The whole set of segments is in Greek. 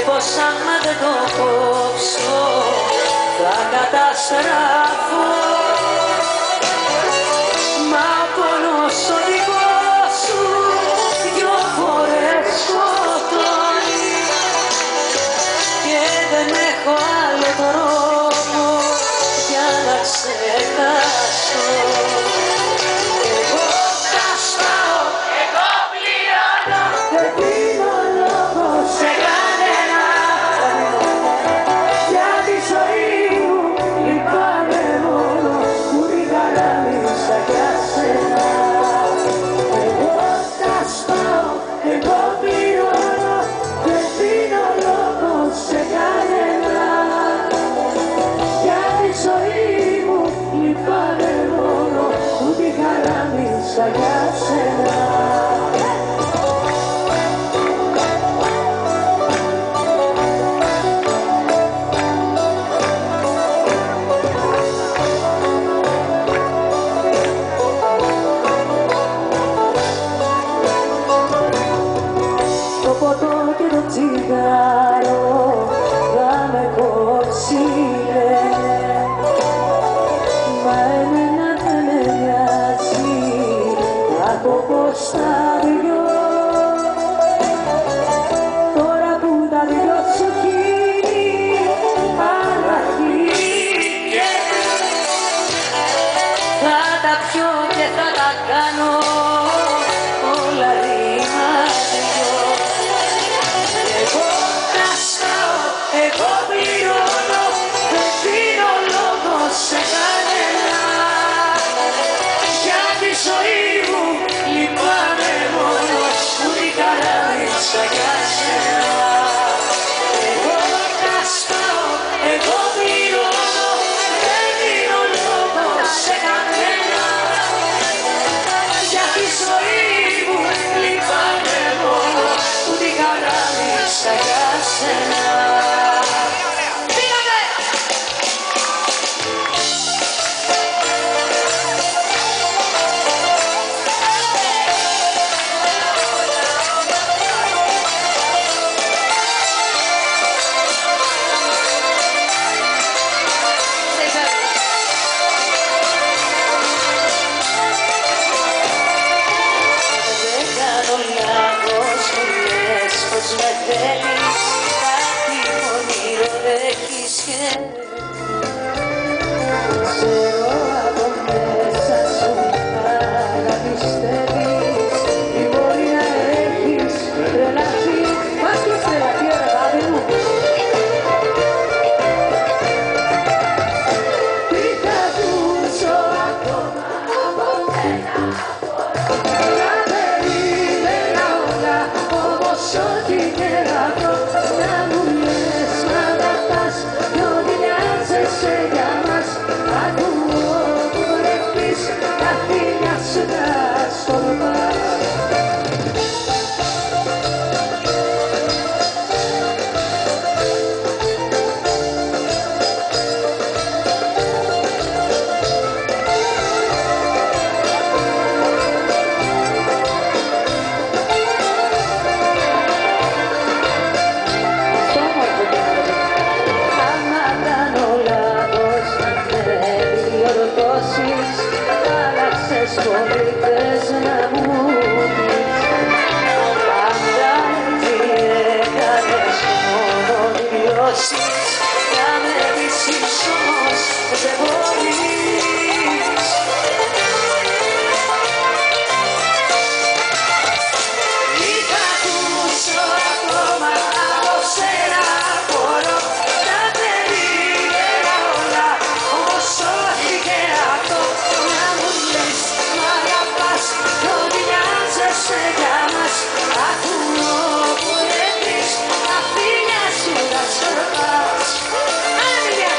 πως άμα δεν το κόψω θα καταστραφώ. Μα ο πόνος ο δικός σου δυο φορές σκοτώνει και δεν έχω άλλο τρόπο για να ξεχάσω. Εγώ τα σπάω, εγώ πληρώνω, δεν δίνω λόγο σε κανένα. Για τη ζωή μου λυπάμαι μόνο που την χαράμισα για σένα. Εγώ τα σπάω, εγώ πληρώνω, δεν δίνω λόγο σε κανένα. Για τη ζωή μου λυπάμαι μόνο που την χαράμισα για σένα. Το ποτό και το τσιγάρο θα με κόψουνε, μα εμένα δεν με νοιάζει, θα το πω στα δυο. Τώρα που τα δυο σου χείλη παραχύγε, θα τα πιω και θα τα κάνω όλα ρήμα δυο. Εγώ τα σπάω, εγώ πληρώνω, δεν δίνω λόγο σε κανένα. Για τη ζωή μου λυπάμαι μόνο που την χαράμισα για σένα. Εγώ τα σπάω, εγώ πληρώνω, δεν δίνω λόγο σε κανένα. Για τη ζωή μου λυπάμαι μόνο που την χαράμισα για σένα. Δεν κάνω λάθος, μου λες πως με θέλεις, κάτι όνειρο έχεις και ξέρω από μέσα σου να πιστεύεις ή μπορεί να έχεις τρελαθεί. Μας και τρελαθεί ρε αγάπη μου. Τι θα ζούσω ακόμα από μένα, να περίμενα όλα, όμως ό,τι και να βρω, να μου λες να τα πας κι ό,τι νοιάζεσαι για μας. Ακούω που βρεθείς, τα φίλια σου τα σκορπάς. Άμα κάνω λάθος, δεν διορθώσεις, άλλαξες πολύ, θες να μου πεις. Πάντα έτσι έκανες, μόνο δηλώσεις, να με πείσεις όμως δεν μπορείς. Τι θα ακούσω ακόμα από σένα, μπορώ να περίμενα όλα, όμως ό,τι και αυτό, να μου λες μ' αγαπάς κι ό,τι νοιάζεσαι για μας. Ακούω που βρεθείς, τα φίλια σου τα σκορπάς. Άντε,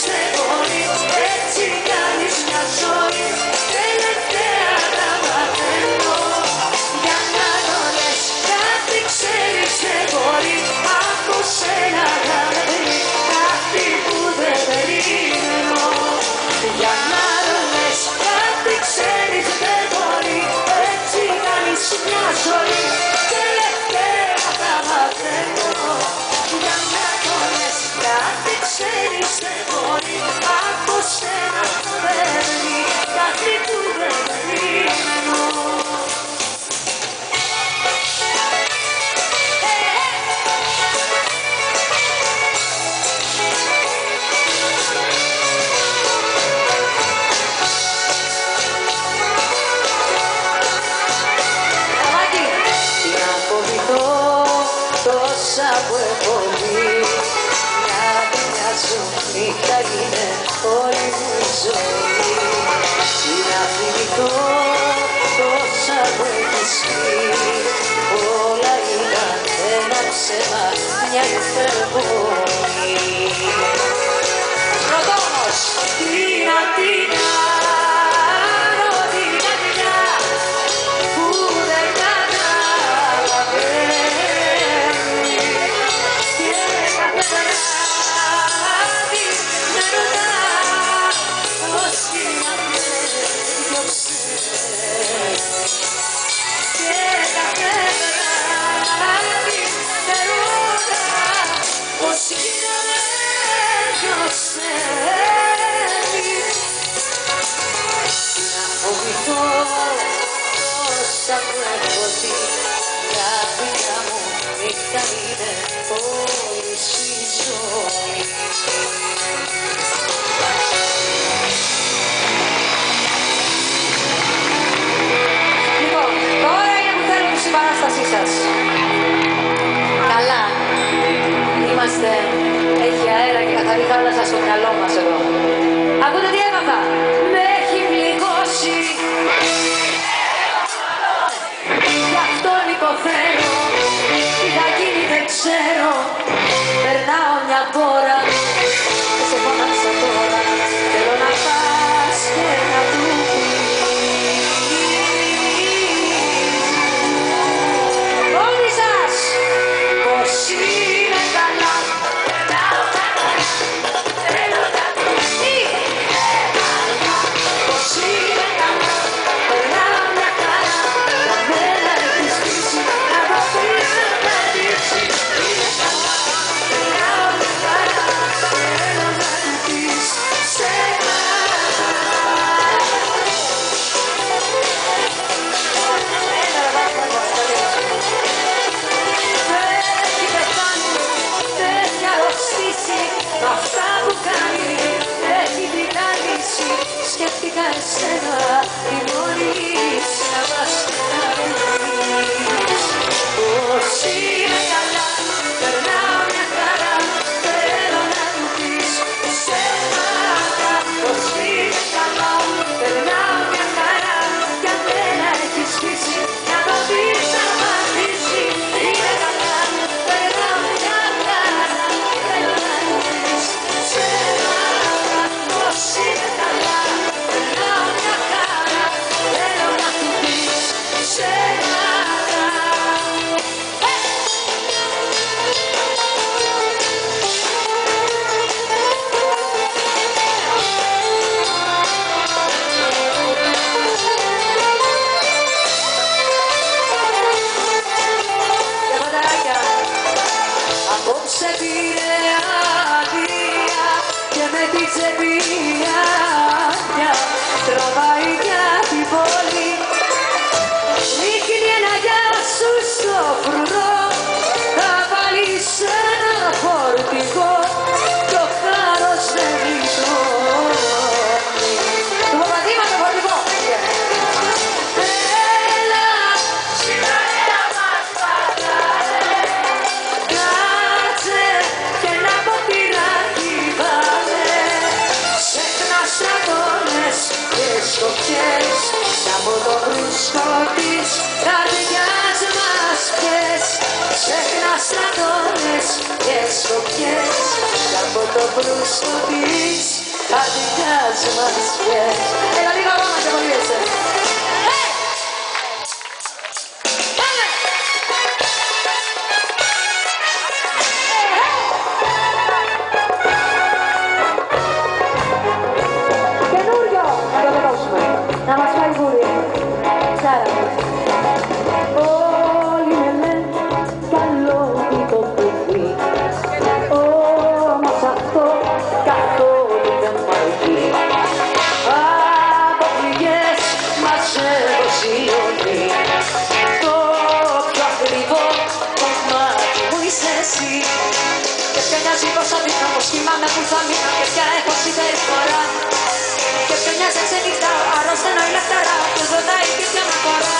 σε μπορεί, έτσι κάνεις μια ζωή. Τελευταία τα μαθαίνω, για να το λες κάτι ξέρεις δεν μπορεί. Από σένα θα βρει κάτι που δεν περιμένω. Για να το λες κάτι ξέρεις δεν μπορεί, έτσι κάνεις μια ζωή. Τελευταία θα μαθαίνω, για να το λες κάτι ξέρεις δεν μπορεί. Από σένα θα βρει κάτι που δεν περιμένω. Τόσα που έχω δει, μια μοιάζουν νύχτα είναι όλη μου η ζωή. Τι να θυμηθώ τόσα που έχεις πει, όλα ήταν ένα ψέμα, μια υπερβολή. Ρωτώ όμως, τι να την κάνω την καρδιά που δεν καταλαβαίνει. Όσα που έχω δει, τα δικά μου νύχτα είναι όλη σου η ζωή. Λοιπόν, τώρα είναι που θέλω τη συμπαράστασή σας. Καλά. Είμαστε, έχει αέρα και καθαρή θάλασσα στο μυαλό μας εδώ. Ακούτε τι έμαθα. Με έχει πληγώσει. Γι' αυτόν υποφέρω. Τι θα γίνει δεν ξέρω. Περνάω μια πόρα. Και σε φώναξα τώρα. Θέλω να πας και να του πεις. Όλοι σας πως είναι καλά. Περνάω τα καλά. Θέλω να του πεις. Πως είναι καλά. Περνάω μια χαρά. Για μένα έχεις πείσει. Να το πεις να με δείξει. Είναι καλά. Περνάω μια χαρά. Θέλω να του πεις. Σε έχει πεθάνει, έχει αρρωστήσει. Μ' αυτά που κάνει έχει δυνάμιση. Σκέφτηκα εσένα, τη μόνη να πας και να πεις. Πως είναι καλά, περνάω μια χαρά. Θέλω να του πεις εσένα. Πως είναι καλά, περνάω μια χαρά. Για μένα έχεις πείσει, να το πεις να μ' αφήσει. Είναι καλά, περνάω μια χαρά. Θέλω να του πεις εσένα. Πως είναι καλά, περνάω μια χαρά. Θέλω να του πεις εσένα. Απόψε πήρε αδεία και με τη τσεπία τραβάει για την πόλη. Ρίχνει ένα γεια σου στο φρουρό, θα βάλεις ένα φορτηγό κι ο χάρος δεν γλιτώνει. Το παπαδήμα το φορτηγό. Έλα, σήμερα μας πατάνε. Κάτσε και ένα ποτηράκι βάλε. Ξέχνα στρατώνες και σκοπιές. Από το βρούσκο της καρδιάς μας πιες. Ξέχνα στρατώνες και σκοπιές. Από το βρούσκο της καρδιάς μας πιες. Έλα λίγο ακόμα και πολύεσαι. Καινούριο να το δώσουμε, να μας φάει βούλη. Ξέραμε. Όλοι με λένε καλό το παιδί, όμως αυτό καθόλου δεν μ' αρκεί. Από πληγές μαζεύω σιωπή, το πιο ακριβό κομμάτι μου είσαι εσύ. Και ποιο νοιάζει πως θα δείχνω, πως κοιμάμαι, που θα μείνω και ποια έχω συμπεριφορά. Και ποιο νοιάζει ξενυχτάω, αρρωσταίνω ή λαχταράω, ποιος ρωτάει και ποια με αφορά.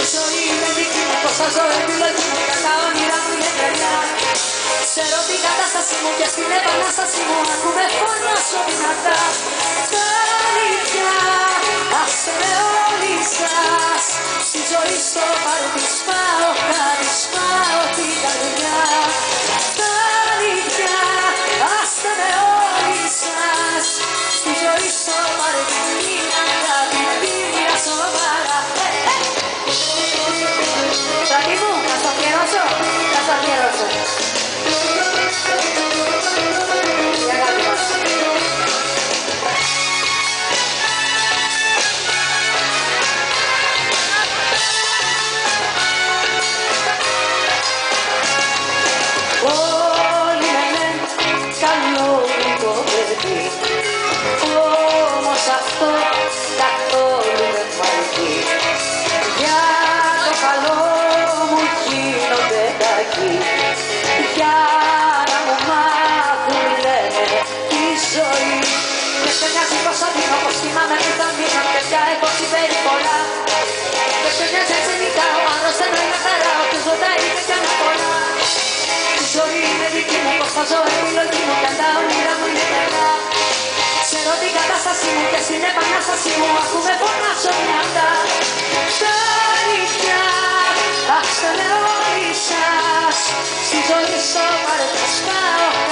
Η ζωή είναι δική μου, πως θα ζω επιλογή μου, για τα όνειρα μου είναι τρελά. Ξέρω την κατάσταση μου και στην επανάσταση μου ακούμε φωνάζω δυνατά. Τα αλήθεια, άστε με όλοι σας, στη ζωή στο παρόν τη σπάω, κάτι σπάω την καρδιά. Τα αλήθεια, άστε με όλοι σας, στη ζωή στο παρόν είναι κάτι πήρια σοβαρά. Τάκη μου, να σ' αφιερώσω, να σ' αφιερώσω. Η αγάπη μας. Όλοι με λένε καλό το παιδί, όμως αυτό καθόλου δεν μ' αρκεί. Για το καλό μου γίνονται κακοί, για να μου μάθουν λένε τη ζωή. Και σε νοιάζει πως θα δίνω, πως θυμάμαι που θα μείνω και πια έχω συμπεριφορά. Και σε νοιάζει αν ξενυχτάω, αν ρωσταίνω ή να χαράω, ποιος ρωτάει και ποια με αφορά. Η ζωή είναι δική μου, πως θα ζω επιλογή μου, κι αν τα όνειρα μου είναι τρελά. Ξέρω την κατάσταση μου και στην επανάσταση μου ακούμε φωνάζω δυνατά. Τα αλήθεια, άστε με όλοι σας, στη ζωή στο παρόν τη σπάω.